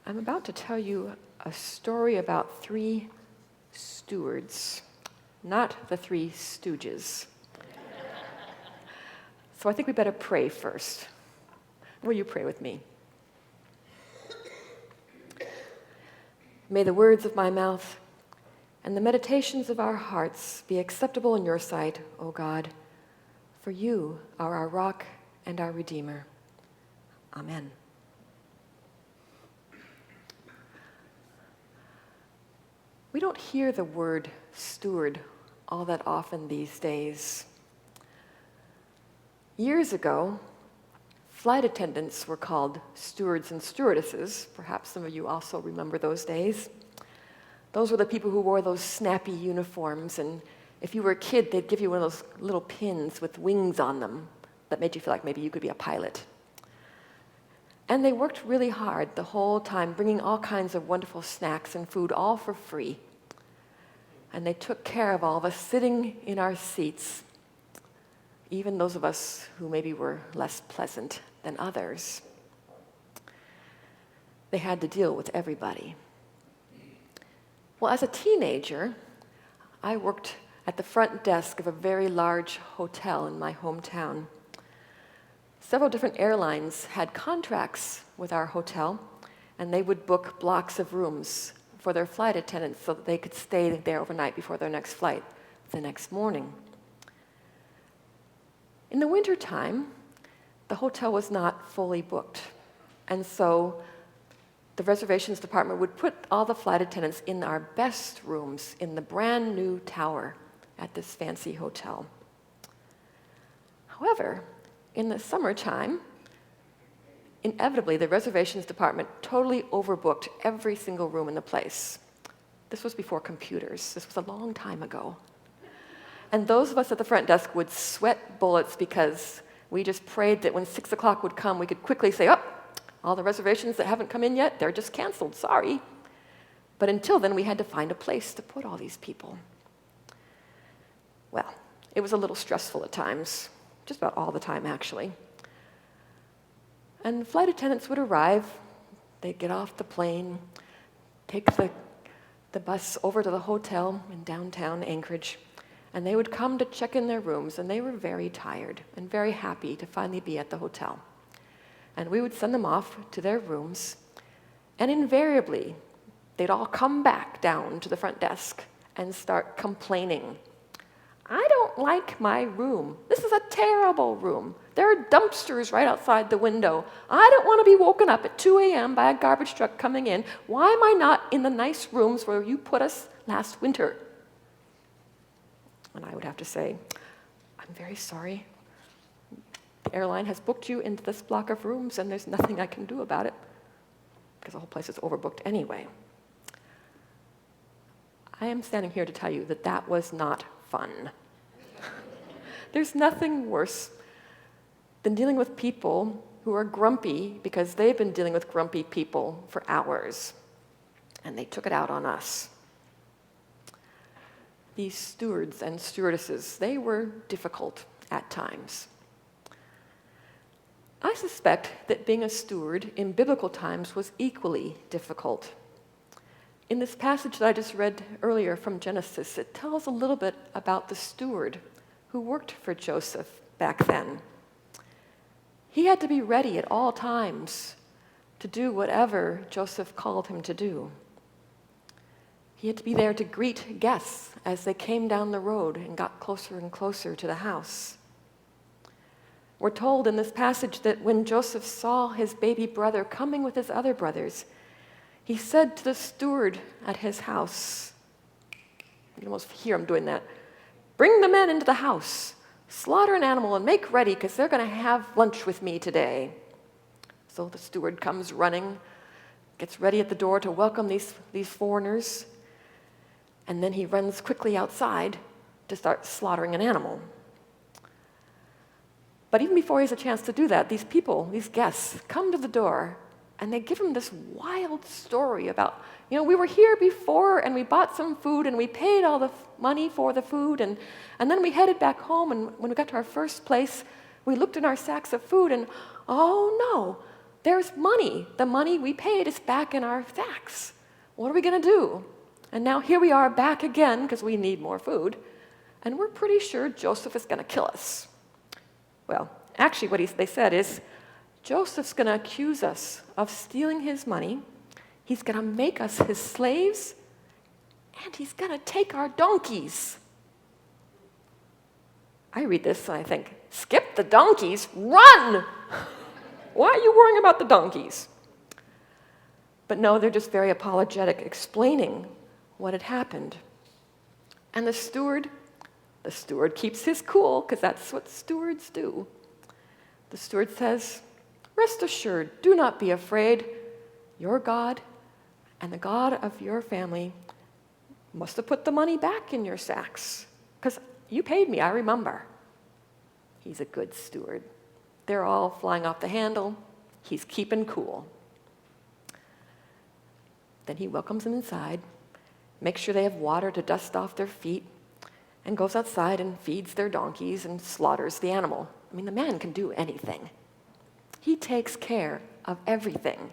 I'm about to tell you a story about three stewards, not the Three Stooges. So I think we better pray first. Will you pray with me? May the words of my mouth and the meditations of our hearts be acceptable in your sight, O God, for you are our rock and our Redeemer. Amen. We don't hear the word steward all that often these days. Years ago, flight attendants were called stewards and stewardesses. Perhaps some of you also remember those days. Those were the people who wore those snappy uniforms, and if you were a kid, they'd give you one of those little pins with wings on them that made you feel like maybe you could be a pilot. And they worked really hard the whole time, bringing all kinds of wonderful snacks and food, all for free. And they took care of all of us sitting in our seats, even those of us who maybe were less pleasant than others. They had to deal with everybody. Well, as a teenager, I worked at the front desk of a very large hotel in my hometown. Several different airlines had contracts with our hotel, and they would book blocks of rooms for their flight attendants so that they could stay there overnight before their next flight the next morning. In the wintertime, the hotel was not fully booked, and so the reservations department would put all the flight attendants in our best rooms in the brand new tower at this fancy hotel. However, in the summertime, inevitably the reservations department totally overbooked every single room in the place. This was before computers. This was a long time ago. And those of us at the front desk would sweat bullets because we just prayed that when 6 o'clock would come, we could quickly say, oh, all the reservations that haven't come in yet, they're just canceled, sorry. But until then, we had to find a place to put all these people. Well, it was a little stressful at times, just about all the time, actually. And flight attendants would arrive, they'd get off the plane, take the bus over to the hotel in downtown Anchorage, and they would come to check in their rooms, and they were very tired and very happy to finally be at the hotel. And we would send them off to their rooms, and invariably, they'd all come back down to the front desk and start complaining. I don't like my room. This is a terrible room. There are dumpsters right outside the window. I don't want to be woken up at 2 a.m. by a garbage truck coming in. Why am I not in the nice rooms where you put us last winter? And I would have to say, I'm very sorry. The airline has booked you into this block of rooms, and there's nothing I can do about it because the whole place is overbooked anyway. I am standing here to tell you that that was not fun. There's nothing worse than dealing with people who are grumpy because they've been dealing with grumpy people for hours, and they took it out on us. These stewards and stewardesses, they were difficult at times. I suspect that being a steward in biblical times was equally difficult. In this passage that I just read earlier from Genesis, it tells a little bit about the steward who worked for Joseph back then. He had to be ready at all times to do whatever Joseph called him to do. He had to be there to greet guests as they came down the road and got closer and closer to the house. We're told in this passage that when Joseph saw his baby brother coming with his other brothers, he said to the steward at his house, you can almost hear him doing that, bring the men into the house, slaughter an animal and make ready because they're going to have lunch with me today. So the steward comes running, gets ready at the door to welcome these foreigners, and then he runs quickly outside to start slaughtering an animal. But even before he has a chance to do that, these people, these guests, come to the door and they give him this wild story about, we were here before and we bought some food and we paid all the money for the food and then we headed back home, and when we got to our first place, we looked in our sacks of food and, oh no, there's money. The money we paid is back in our sacks. What are we going to do? And now here we are back again because we need more food. And we're pretty sure Joseph is going to kill us. Well, actually what they said is, Joseph's going to accuse us of stealing his money. He's going to make us his slaves. And he's going to take our donkeys. I read this and I think, skip the donkeys, run! Why are you worrying about the donkeys? But no, they're just very apologetic, explaining what had happened. And the steward keeps his cool, because that's what stewards do. The steward says, rest assured, do not be afraid. Your God and the God of your family must have put the money back in your sacks, because you paid me, I remember. He's a good steward. They're all flying off the handle. He's keeping cool. Then he welcomes them inside, makes sure they have water to dust off their feet, and goes outside and feeds their donkeys and slaughters the animal. I mean, the man can do anything. He takes care of everything.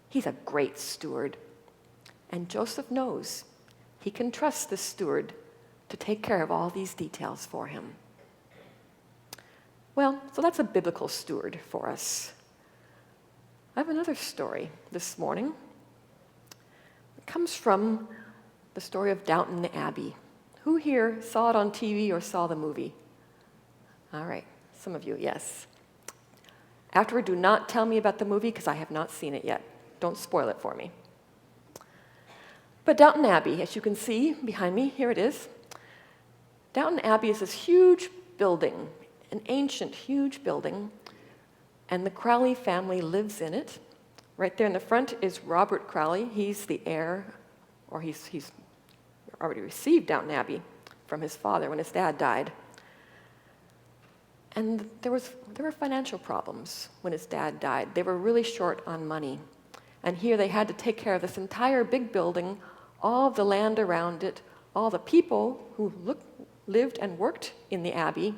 He's a great steward. And Joseph knows he can trust this steward to take care of all these details for him. Well, so that's a biblical steward for us. I have another story this morning. It comes from the story of Downton Abbey. Who here saw it on TV or saw the movie? All right, some of you, yes. Afterward, do not tell me about the movie because I have not seen it yet. Don't spoil it for me. But Downton Abbey, as you can see behind me, here it is. Downton Abbey is this huge building, an ancient, huge building, and the Crowley family lives in it. Right there in the front is Robert Crowley. He's the heir, or he's already received Downton Abbey from his father when his dad died. And there were financial problems when his dad died. They were really short on money. And here they had to take care of this entire big building, all of the land around it, all the people who lived and worked in the abbey,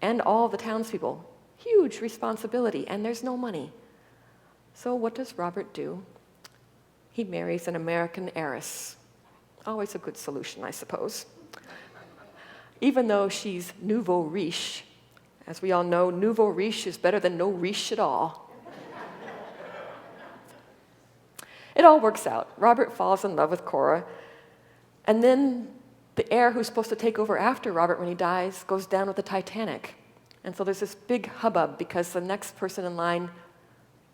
and all the townspeople. Huge responsibility, and there's no money. So what does Robert do? He marries an American heiress. Always a good solution, I suppose. Even though she's nouveau riche. As we all know, nouveau riche is better than no riche at all. It all works out. Robert falls in love with Cora, and then the heir who's supposed to take over after Robert when he dies goes down with the Titanic. And so there's this big hubbub because the next person in line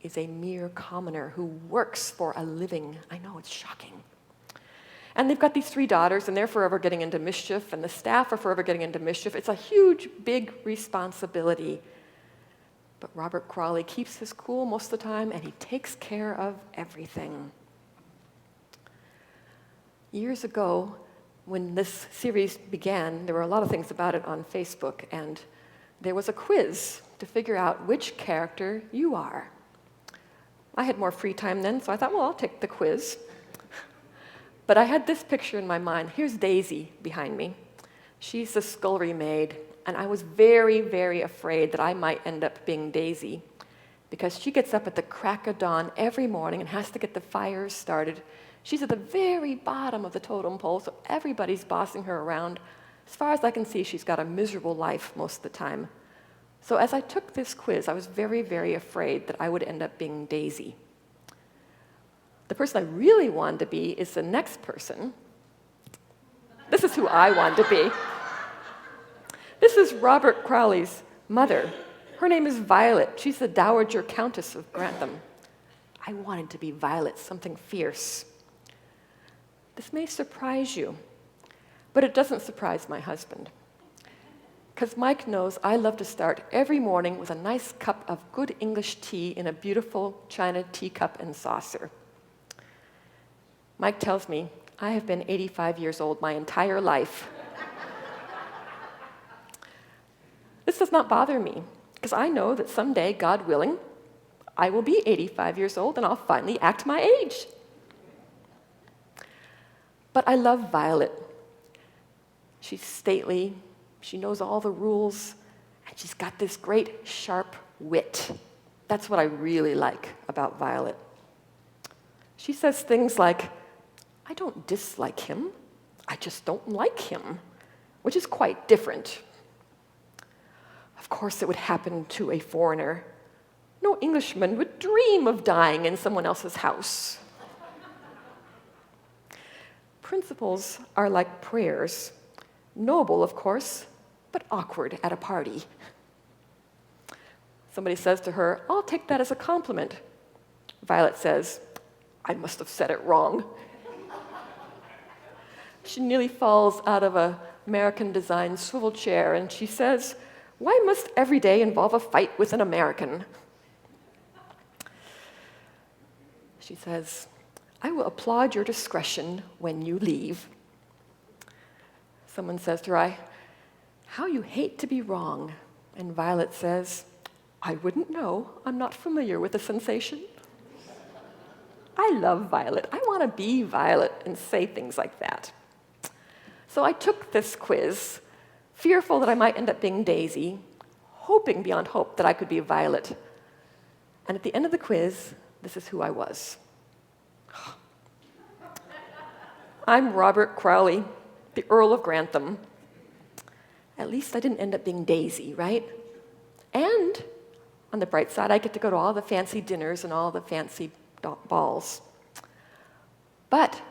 is a mere commoner who works for a living. I know, it's shocking. And they've got these 3 daughters, and they're forever getting into mischief, and the staff are forever getting into mischief. It's a huge, big responsibility. But Robert Crawley keeps his cool most of the time, and he takes care of everything. Years ago, when this series began, there were a lot of things about it on Facebook, and there was a quiz to figure out which character you are. I had more free time then, so I thought, well, I'll take the quiz. But I had this picture in my mind. Here's Daisy behind me. She's the scullery maid, and I was very, very afraid that I might end up being Daisy because she gets up at the crack of dawn every morning and has to get the fires started. She's at the very bottom of the totem pole, so everybody's bossing her around. As far as I can see, she's got a miserable life most of the time. So as I took this quiz, I was very, very afraid that I would end up being Daisy. The person I really wanted to be is the next person. This is who I wanted to be. This is Robert Crowley's mother. Her name is Violet. She's the Dowager Countess of Grantham. I wanted to be Violet, something fierce. This may surprise you, but it doesn't surprise my husband. Because Mike knows I love to start every morning with a nice cup of good English tea in a beautiful china teacup and saucer. Mike tells me I have been 85 years old my entire life. This does not bother me, because I know that someday, God willing, I will be 85 years old and I'll finally act my age. But I love Violet. She's stately, she knows all the rules, and she's got this great sharp wit. That's what I really like about Violet. She says things like, I don't dislike him, I just don't like him, which is quite different. Of course it would happen to a foreigner. No Englishman would dream of dying in someone else's house. Principles are like prayers. Noble, of course, but awkward at a party. Somebody says to her, I'll take that as a compliment. Violet says, I must have said it wrong. She nearly falls out of an American-designed swivel chair, and she says, why must every day involve a fight with an American? She says, I will applaud your discretion when you leave. Someone says to her, how you hate to be wrong. And Violet says, I wouldn't know. I'm not familiar with the sensation. I love Violet. I want to be Violet and say things like that. So I took this quiz, fearful that I might end up being Daisy, hoping beyond hope that I could be Violet. And at the end of the quiz, this is who I was. I'm Robert Crowley, the Earl of Grantham. At least I didn't end up being Daisy, right? And on the bright side, I get to go to all the fancy dinners and all the fancy balls. But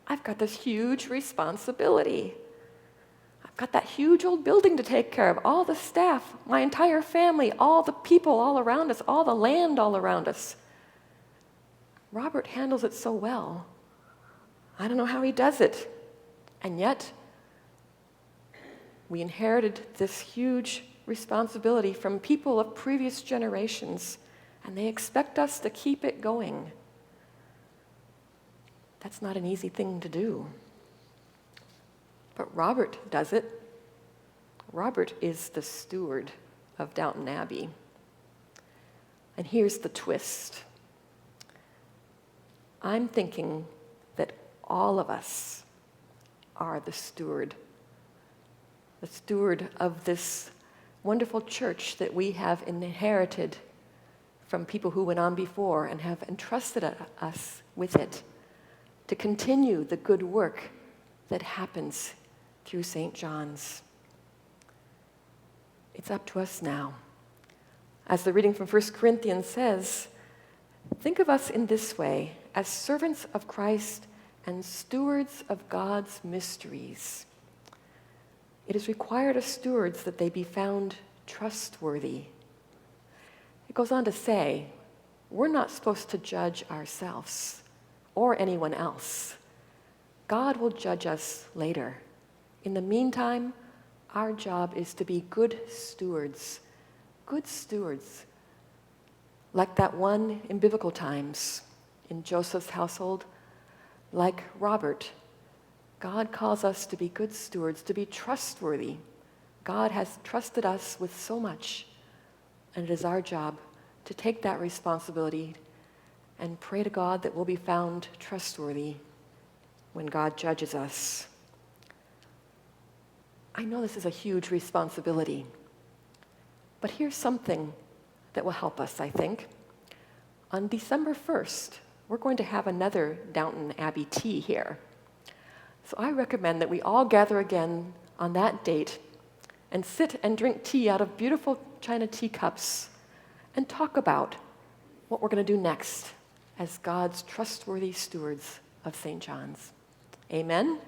I've got this huge responsibility. I've got that huge old building to take care of, all the staff, my entire family, all the people all around us, all the land all around us. Robert handles it so well. I don't know how he does it. And yet, we inherited this huge responsibility from people of previous generations, and they expect us to keep it going. That's not an easy thing to do. But Robert does it. Robert is the steward of Downton Abbey. And here's the twist. I'm thinking that all of us are the steward of this wonderful church that we have inherited from people who went on before and have entrusted us with it to continue the good work that happens through St. John's. It's up to us now. As the reading from 1 Corinthians says, think of us in this way, as servants of Christ and stewards of God's mysteries. It is required of stewards that they be found trustworthy. It goes on to say, we're not supposed to judge ourselves or anyone else. God will judge us later. In the meantime, our job is to be good stewards, like that one in biblical times in Joseph's household, like Robert. God calls us to be good stewards, to be trustworthy. God has trusted us with so much, and it is our job to take that responsibility and pray to God that we'll be found trustworthy when God judges us. I know this is a huge responsibility, but here's something that will help us, I think. On December 1st, we're going to have another Downton Abbey tea here. So I recommend that we all gather again on that date and sit and drink tea out of beautiful china teacups and talk about what we're going to do next as God's trustworthy stewards of St. John's. Amen?